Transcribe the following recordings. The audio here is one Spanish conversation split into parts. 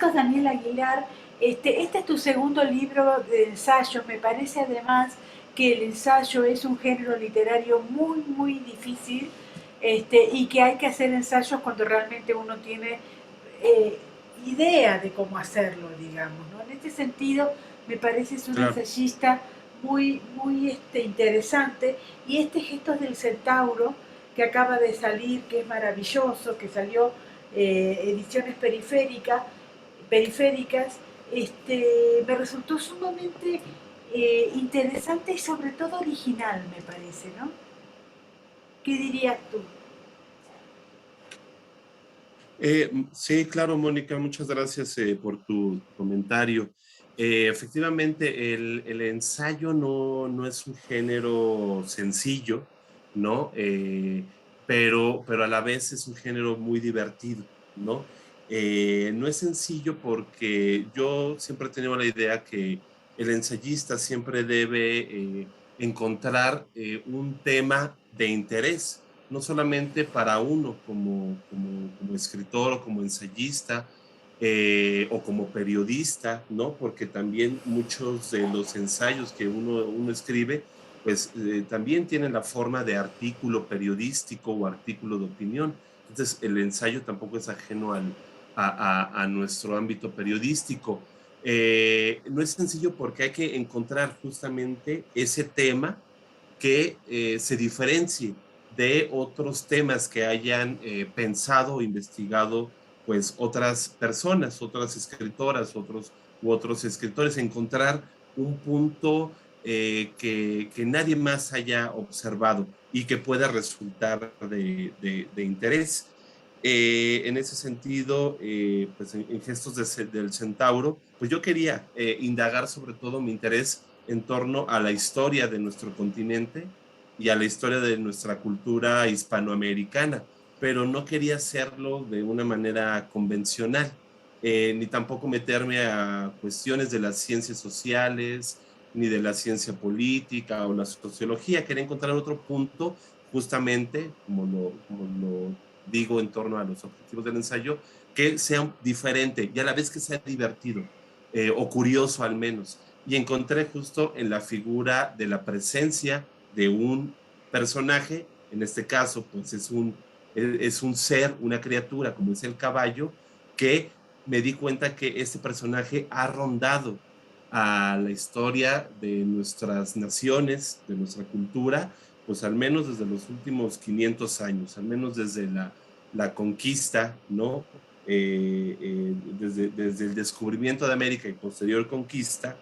Marcos Daniel Aguilar, este es tu segundo libro de ensayos. Me parece además que el ensayo es un género literario muy, muy difícil, y que hay que hacer ensayos cuando realmente uno tiene eh, idea de cómo hacerlo, digamos, ¿no? En este sentido, me parece es un Claro. ensayista muy, muy interesante. Y este Gestos del Centauro, que acaba de salir, que es maravilloso, que salió ediciones periféricas, me resultó sumamente interesante y sobre todo original, me parece, ¿no? ¿Qué dirías tú? Sí, claro, Mónica, muchas gracias por tu comentario. Efectivamente, el ensayo no es un género sencillo, ¿no? Pero a la vez es un género muy divertido, ¿no? No es sencillo porque yo siempre he tenido la idea que el ensayista siempre debe encontrar un tema de interés no solamente para uno como escritor o como ensayista o como periodista, ¿no? Porque también muchos de los ensayos que uno escribe, pues también tienen la forma de artículo periodístico o artículo de opinión. Entonces, el ensayo tampoco es ajeno a nuestro ámbito periodístico. No es sencillo porque hay que encontrar justamente ese tema que se diferencie de otros temas que hayan pensado o investigado pues otras personas, otras escritoras, u otros escritores, encontrar un punto que nadie más haya observado y que pueda resultar de interés. En ese sentido, pues en Gestos del Centauro, pues yo quería indagar sobre todo mi interés en torno a la historia de nuestro continente y a la historia de nuestra cultura hispanoamericana, pero no quería hacerlo de una manera convencional, ni tampoco meterme a cuestiones de las ciencias sociales, ni de la ciencia política o la sociología. Quería encontrar otro punto, justamente, como lo digo en torno a los objetivos del ensayo, que sea diferente y a la vez que sea divertido o curioso al menos. Y encontré justo en la figura de la presencia de un personaje, en este caso, pues es un ser, una criatura, como es el caballo, que me di cuenta que este personaje ha rondado a la historia de nuestras naciones, de nuestra cultura, pues al menos desde los últimos 500 años, al menos desde la conquista, ¿no? Desde el descubrimiento de América y posterior conquista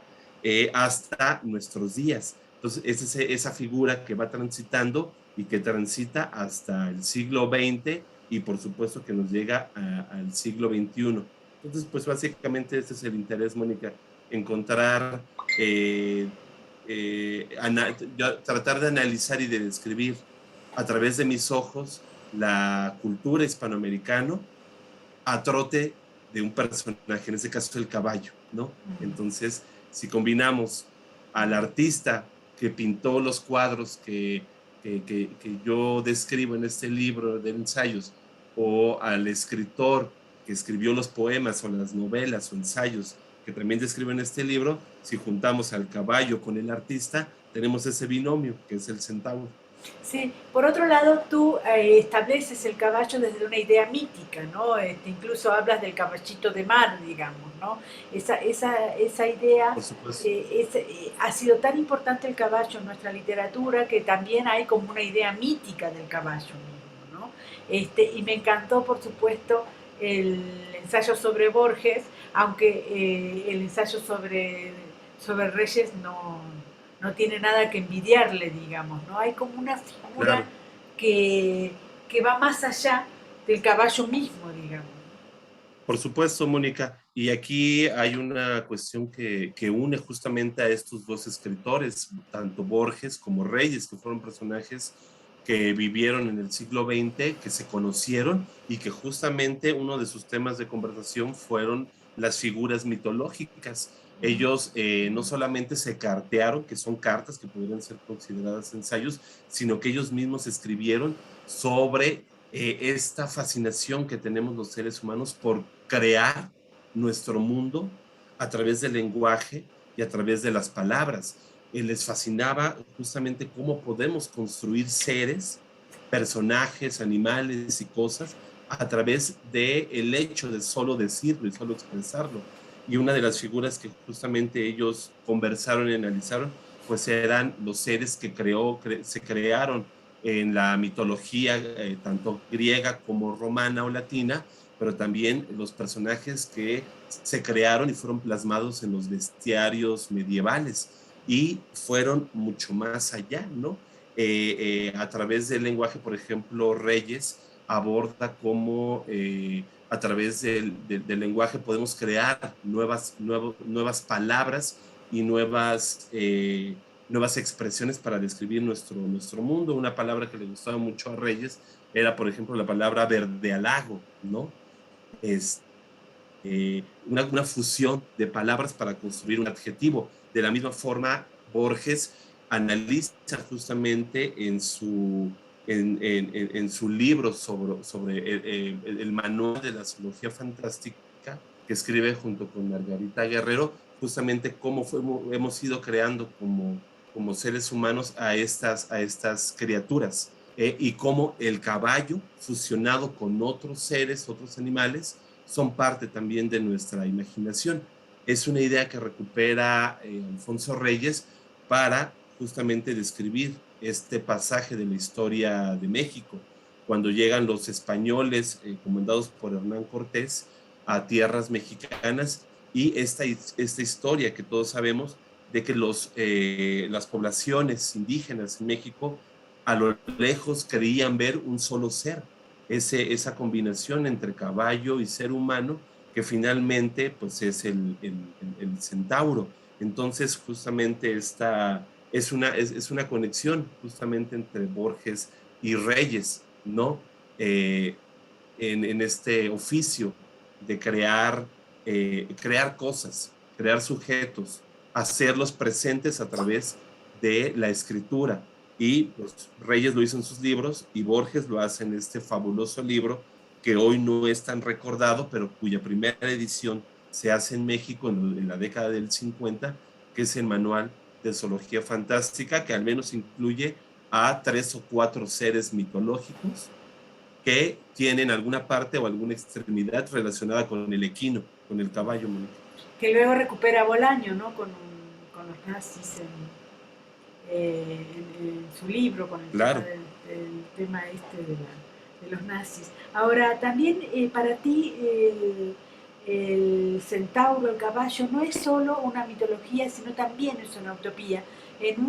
hasta nuestros días. Entonces, es esa figura que va transitando y que transita hasta el siglo XX y por supuesto que nos llega al siglo XXI. Entonces, pues básicamente ese es el interés, Mónica, encontrar, tratar de analizar y de describir a través de mis ojos la cultura hispanoamericana a trote de un personaje, en este caso el caballo, ¿no? Entonces, si combinamos al artista que pintó los cuadros que yo describo en este libro de ensayos, o al escritor que escribió los poemas o las novelas o ensayos que también describo en este libro, si juntamos al caballo con el artista, tenemos ese binomio que es el centauro. Sí, por otro lado, tú estableces el caballo desde una idea mítica, ¿no? Incluso hablas del caballito de mar, digamos, ¿no? Esa idea, Por supuesto. ha sido tan importante el caballo en nuestra literatura que también hay como una idea mítica del caballo mismo, ¿no? Y me encantó, por supuesto, el ensayo sobre Borges, aunque el ensayo sobre Reyes no tiene nada que envidiarle, digamos, ¿no? Hay como una figura Claro. que, que va más allá del caballo mismo, digamos. Por supuesto, Mónica. Y aquí hay una cuestión que une justamente a estos dos escritores, tanto Borges como Reyes, que fueron personajes que vivieron en el siglo XX, que se conocieron y que justamente uno de sus temas de conversación fueron las figuras mitológicas. Ellos no solamente se cartearon, que son cartas que podrían ser consideradas ensayos, sino que ellos mismos escribieron sobre esta fascinación que tenemos los seres humanos por crear nuestro mundo a través del lenguaje y a través de las palabras. Les fascinaba justamente cómo podemos construir seres, personajes, animales y cosas a través del hecho de solo decirlo y solo expresarlo. Y una de las figuras que justamente ellos conversaron y analizaron, pues eran los seres que se crearon en la mitología, tanto griega como romana o latina, pero también los personajes que se crearon y fueron plasmados en los bestiarios medievales y fueron mucho más allá, ¿no? A través del lenguaje, por ejemplo, Reyes aborda cómo a través del lenguaje podemos crear nuevas palabras y nuevas expresiones para describir nuestro mundo. Una palabra que le gustaba mucho a Reyes era, por ejemplo, la palabra verdealago, ¿no? Es una fusión de palabras para construir un adjetivo. De la misma forma, Borges analiza justamente en su libro sobre el manual de la zoología fantástica que escribe junto con Margarita Guerrero, justamente cómo hemos ido creando como seres humanos a estas criaturas. Y cómo el caballo, fusionado con otros seres, otros animales, son parte también de nuestra imaginación. Es una idea que recupera Alfonso Reyes para justamente describir este pasaje de la historia de México, cuando llegan los españoles comandados por Hernán Cortés a tierras mexicanas y esta historia que todos sabemos de que las poblaciones indígenas en México a lo lejos creían ver un solo ser, esa combinación entre caballo y ser humano, que finalmente pues es el centauro. Entonces justamente esta es una conexión justamente entre Borges y Reyes, ¿no? Eh, en este oficio de crear cosas, crear sujetos, hacerlos presentes a través de la escritura. Y pues, Reyes lo hizo en sus libros y Borges lo hace en este fabuloso libro que hoy no es tan recordado, pero cuya primera edición se hace en México en la década del 50, que es el Manual de Zoología Fantástica, que al menos incluye a 3 o 4 seres mitológicos que tienen alguna parte o alguna extremidad relacionada con el equino, con el caballo. Que luego recupera Bolaño, ¿no? Con los nazis en su libro, con el tema Claro. del tema este de los nazis. Ahora, también para ti el centauro, el caballo, no es solo una mitología, sino también es una utopía. En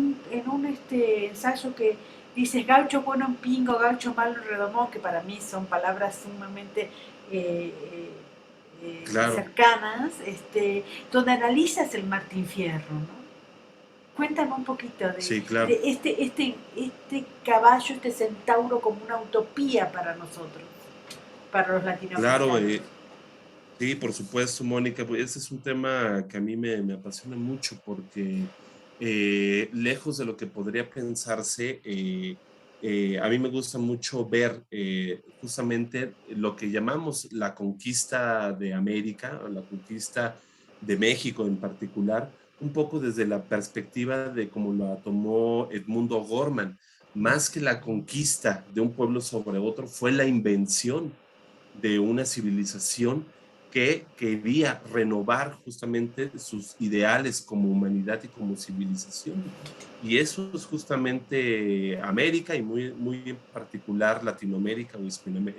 un ensayo que dices gaucho bueno en pingo, gaucho malo en redomón, que para mí son palabras sumamente Claro. cercanas, donde analizas el Martín Fierro, ¿no? Cuéntame un poquito Sí, de claro. este caballo, este centauro como una utopía para nosotros, para los Claro, latinoamericanos. sí, por supuesto, Mónica, pues ese es un tema que a mí me apasiona mucho porque lejos de lo que podría pensarse, a mí me gusta mucho ver justamente lo que llamamos la conquista de América, o la conquista de México en particular, un poco desde la perspectiva de cómo la tomó Edmundo Gorman. Más que la conquista de un pueblo sobre otro, fue la invención de una civilización que quería renovar justamente sus ideales como humanidad y como civilización. Y eso es justamente América y muy en particular Latinoamérica o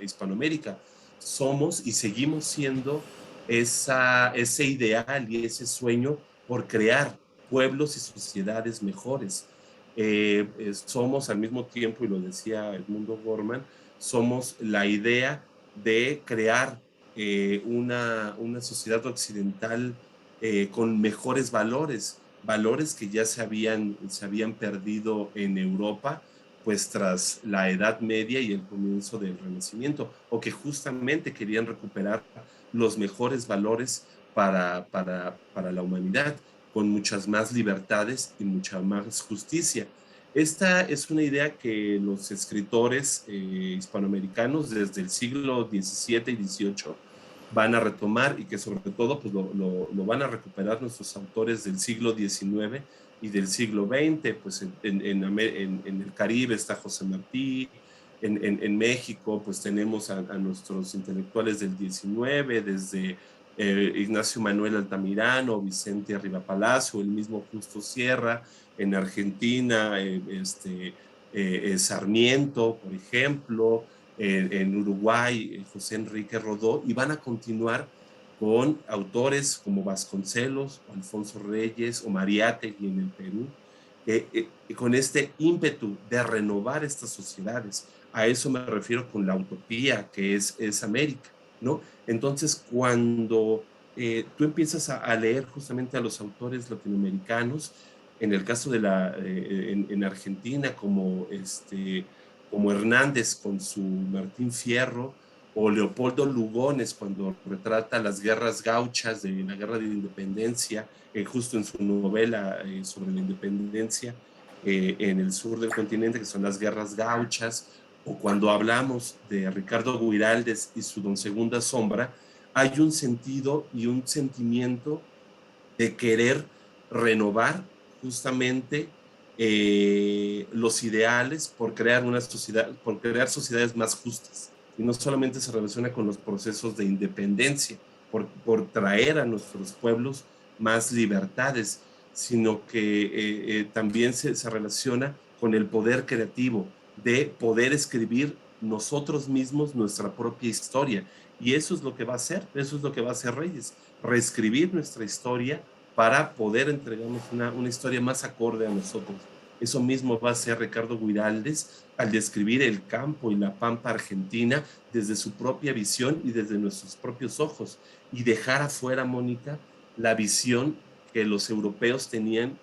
Hispanoamérica. Somos y seguimos siendo ese ideal y ese sueño por crear pueblos y sociedades mejores. Somos al mismo tiempo, y lo decía Edmundo Gorman, somos la idea de crear una sociedad occidental con mejores valores que ya se habían perdido en Europa, pues tras la Edad Media y el comienzo del Renacimiento, o que justamente querían recuperar los mejores valores para la humanidad, con muchas más libertades y mucha más justicia. Esta es una idea que los escritores hispanoamericanos desde el siglo XVII y XVIII van a retomar y que sobre todo pues lo van a recuperar nuestros autores del siglo XIX y del siglo XX, pues en el Caribe está José Martí, en México pues tenemos a nuestros intelectuales del XIX, desde Ignacio Manuel Altamirano, Vicente Arriba Palacio, el mismo Justo Sierra, en Argentina, Sarmiento, por ejemplo, en Uruguay, José Enrique Rodó, y van a continuar con autores como Vasconcelos, o Alfonso Reyes o Mariátegui en el Perú, con este ímpetu de renovar estas sociedades. A eso me refiero con la utopía que es América, ¿no? Entonces, cuando tú empiezas a leer justamente a los autores latinoamericanos, en el caso de en Argentina, como Hernández con su Martín Fierro, o Leopoldo Lugones cuando retrata las guerras gauchas de la guerra de independencia, justo en su novela sobre la independencia en el sur del continente, que son las guerras gauchas, o cuando hablamos de Ricardo Guiraldes y su Don Segunda Sombra, hay un sentido y un sentimiento de querer renovar justamente los ideales por crear una sociedad, por crear sociedades más justas. Y no solamente se relaciona con los procesos de independencia, por traer a nuestros pueblos más libertades, sino que también se relaciona con el poder creativo de poder escribir nosotros mismos nuestra propia historia. Y eso es lo que va a hacer, eso es lo que va a hacer Reyes, reescribir nuestra historia para poder entregarnos una historia más acorde a nosotros. Eso mismo va a hacer Ricardo Guiraldes al describir el campo y la pampa argentina desde su propia visión y desde nuestros propios ojos, y dejar afuera, Mónica, la visión que los europeos tenían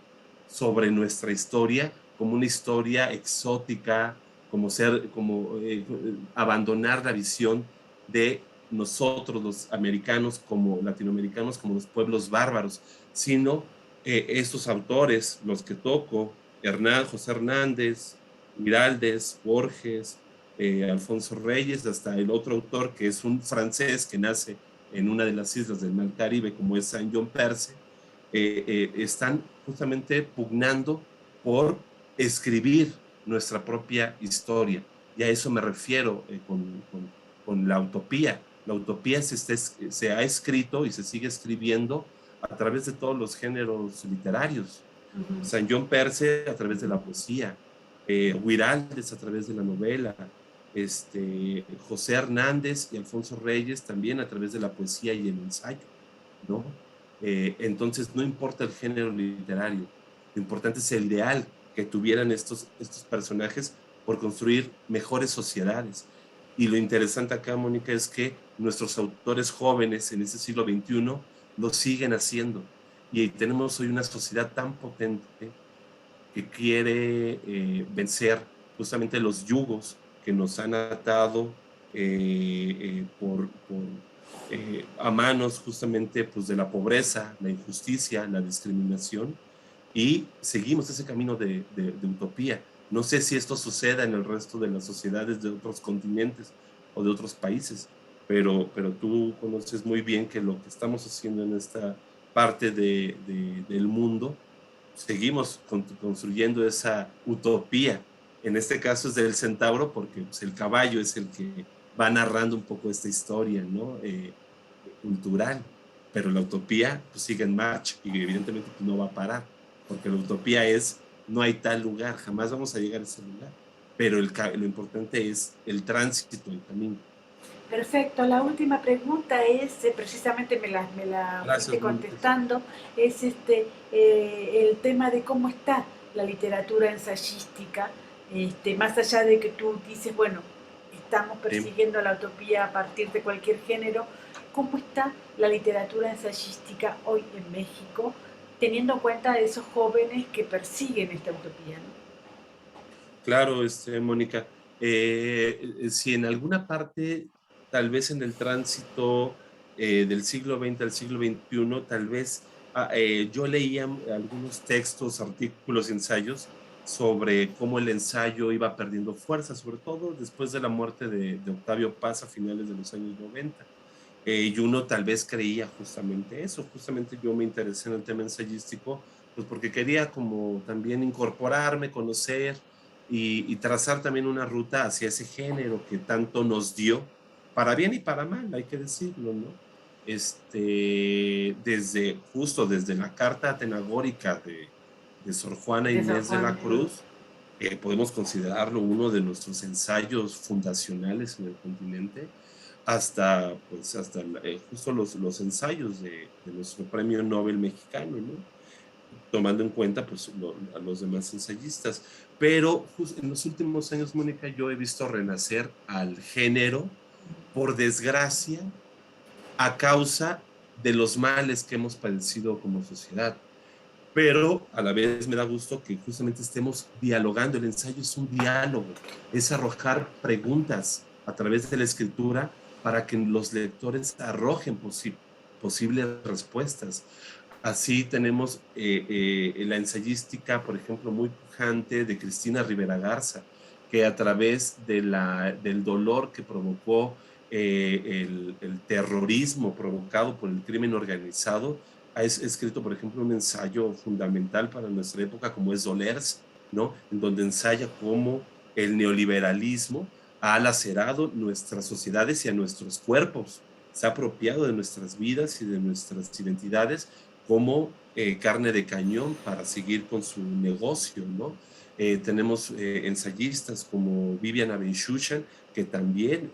sobre nuestra historia como una historia exótica, como abandonar la visión de nosotros los americanos como latinoamericanos, como los pueblos bárbaros, sino estos autores, los que toco, José Hernández, Giraldes, Borges, Alfonso Reyes, hasta el otro autor que es un francés que nace en una de las islas del Mar Caribe, como es Saint John Perse, están justamente pugnando por escribir nuestra propia historia. Y a eso me refiero con la utopía. La utopía se ha escrito y se sigue escribiendo a través de todos los géneros literarios. Uh -huh. San John Perse a través de la poesía, Huiraldes a través de la novela, José Hernández y Alfonso Reyes también a través de la poesía y el ensayo, ¿no? Entonces no importa el género literario, lo importante es el ideal que tuvieran estos personajes por construir mejores sociedades. Y lo interesante acá, Mónica, es que nuestros autores jóvenes en ese siglo XXI lo siguen haciendo. Y tenemos hoy una sociedad tan potente que quiere vencer justamente los yugos que nos han atado a manos justamente pues, de la pobreza, la injusticia, la discriminación, y seguimos ese camino de utopía. No sé si esto suceda en el resto de las sociedades de otros continentes o de otros países, pero tú conoces muy bien que lo que estamos haciendo en esta parte del mundo, seguimos construyendo esa utopía. En este caso es del centauro porque pues, el caballo es el que va narrando un poco esta historia, ¿no? Cultural, pero la utopía pues, sigue en marcha y evidentemente pues, no va a parar, porque la utopía es, no hay tal lugar, jamás vamos a llegar a ese lugar, pero lo importante es el tránsito, el camino. Perfecto, la última pregunta es, precisamente me la fuiste Gracias, Mónica. contestando, es el tema de cómo está la literatura ensayística, más allá de que tú dices, bueno, estamos Sí. persiguiendo la utopía a partir de cualquier género, ¿cómo está la literatura ensayística hoy en México, teniendo en cuenta de esos jóvenes que persiguen esta utopía, ¿no? Claro, Mónica. Si en alguna parte, tal vez en el tránsito del siglo XX al siglo XXI, tal vez yo leía algunos textos, artículos, ensayos sobre cómo el ensayo iba perdiendo fuerza, sobre todo después de la muerte de Octavio Paz a finales de los años 90. Y uno tal vez creía justamente eso, justamente yo me interesé en el tema ensayístico, pues porque quería como también incorporarme, conocer y trazar también una ruta hacia ese género que tanto nos dio, para bien y para mal, hay que decirlo, ¿no? Justo desde la carta atenagórica de Sor Juana de San Inés de Juan. la Cruz, podemos considerarlo uno de nuestros ensayos fundacionales en el continente, hasta, pues, justo los ensayos de nuestro premio Nobel mexicano, ¿no? Tomando en cuenta, pues, a los demás ensayistas. Pero en los últimos años, Mónica, yo he visto renacer al género, por desgracia, a causa de los males que hemos padecido como sociedad. Pero a la vez me da gusto que justamente estemos dialogando. El ensayo es un diálogo, es arrojar preguntas a través de la escritura para que los lectores arrojen posibles respuestas. Así tenemos la ensayística, por ejemplo, muy pujante de Cristina Rivera Garza, que a través del dolor que provocó el terrorismo provocado por el crimen organizado, ha escrito, por ejemplo, un ensayo fundamental para nuestra época como es Dolerse, ¿no? En donde ensaya cómo el neoliberalismo ha lacerado nuestras sociedades y a nuestros cuerpos, se ha apropiado de nuestras vidas y de nuestras identidades como carne de cañón para seguir con su negocio, ¿no? Tenemos ensayistas como Viviana Benchushan, que también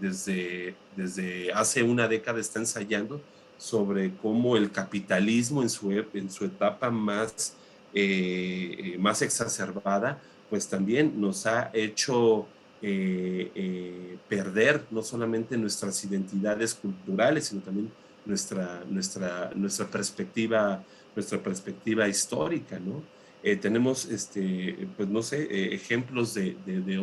desde hace una década está ensayando sobre cómo el capitalismo en su etapa más exacerbada, pues también nos ha hecho perder no solamente nuestras identidades culturales, sino también nuestra perspectiva histórica, ¿no? Tenemos, pues no sé, ejemplos de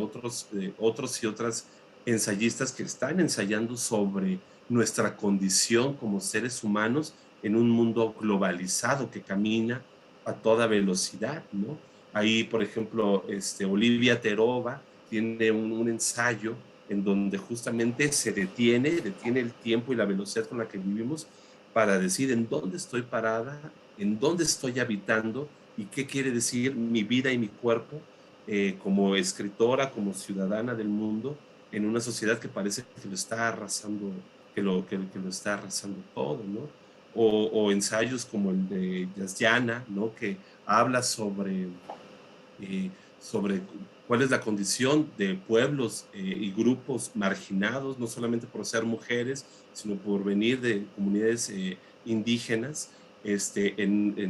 otros y otras ensayistas que están ensayando sobre nuestra condición como seres humanos en un mundo globalizado que camina a toda velocidad, ¿no? Ahí, por ejemplo, Olivia Terova tiene un ensayo en donde justamente detiene el tiempo y la velocidad con la que vivimos para decir en dónde estoy parada, en dónde estoy habitando y qué quiere decir mi vida y mi cuerpo como escritora, como ciudadana del mundo, en una sociedad que parece que lo está arrasando, que lo está arrasando todo, ¿no? O ensayos como el de Yasyana, ¿no? Que habla sobre cuál es la condición de pueblos y grupos marginados, no solamente por ser mujeres, sino por venir de comunidades indígenas,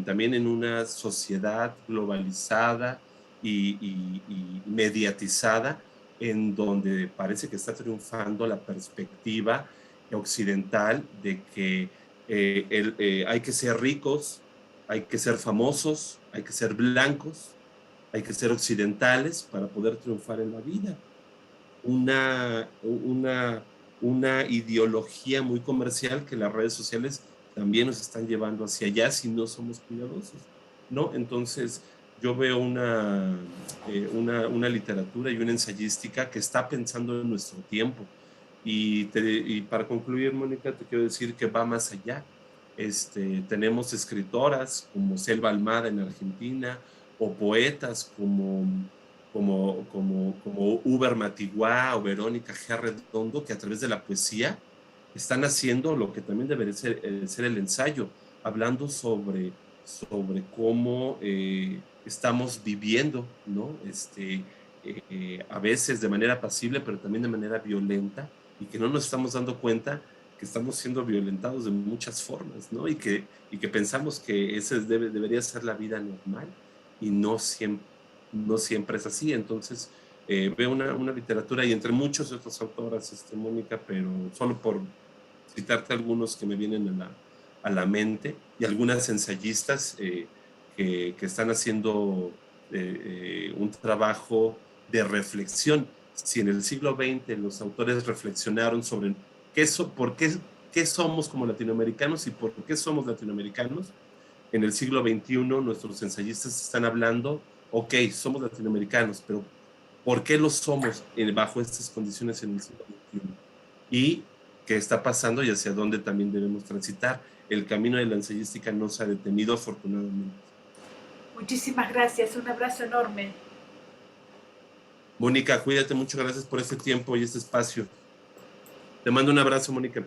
también en una sociedad globalizada y mediatizada, en donde parece que está triunfando la perspectiva occidental de que hay que ser ricos, hay que ser famosos, hay que ser blancos, hay que ser occidentales para poder triunfar en la vida. Una, una, una ideología muy comercial que las redes sociales también nos están llevando hacia allá si no somos cuidadosos, ¿no? Entonces, yo veo una literatura y una ensayística que está pensando en nuestro tiempo. Y para concluir, Mónica, te quiero decir que va más allá. Tenemos escritoras como Selva Almada en Argentina, o poetas como Uber Matiguá o Verónica G. Redondo, que a través de la poesía están haciendo lo que también debería ser el ensayo, hablando sobre cómo estamos viviendo, ¿no? A veces de manera pasible, pero también de manera violenta, y que no nos estamos dando cuenta que estamos siendo violentados de muchas formas, ¿no? Y que pensamos que esa debería ser la vida normal, y no siempre es así. Entonces, veo una literatura y entre muchos otros autoras, Mónica, pero solo por citarte algunos que me vienen a la mente, y algunas ensayistas que están haciendo un trabajo de reflexión. Si en el siglo XX los autores reflexionaron sobre qué somos como latinoamericanos y por qué somos latinoamericanos, en el siglo XXI nuestros ensayistas están hablando, ok, somos latinoamericanos, pero ¿por qué lo somos bajo estas condiciones en el siglo XXI? Y qué está pasando y hacia dónde también debemos transitar. El camino de la ensayística no se ha detenido, afortunadamente. Muchísimas gracias, un abrazo enorme. Mónica, cuídate mucho, gracias por este tiempo y este espacio. Te mando un abrazo, Mónica.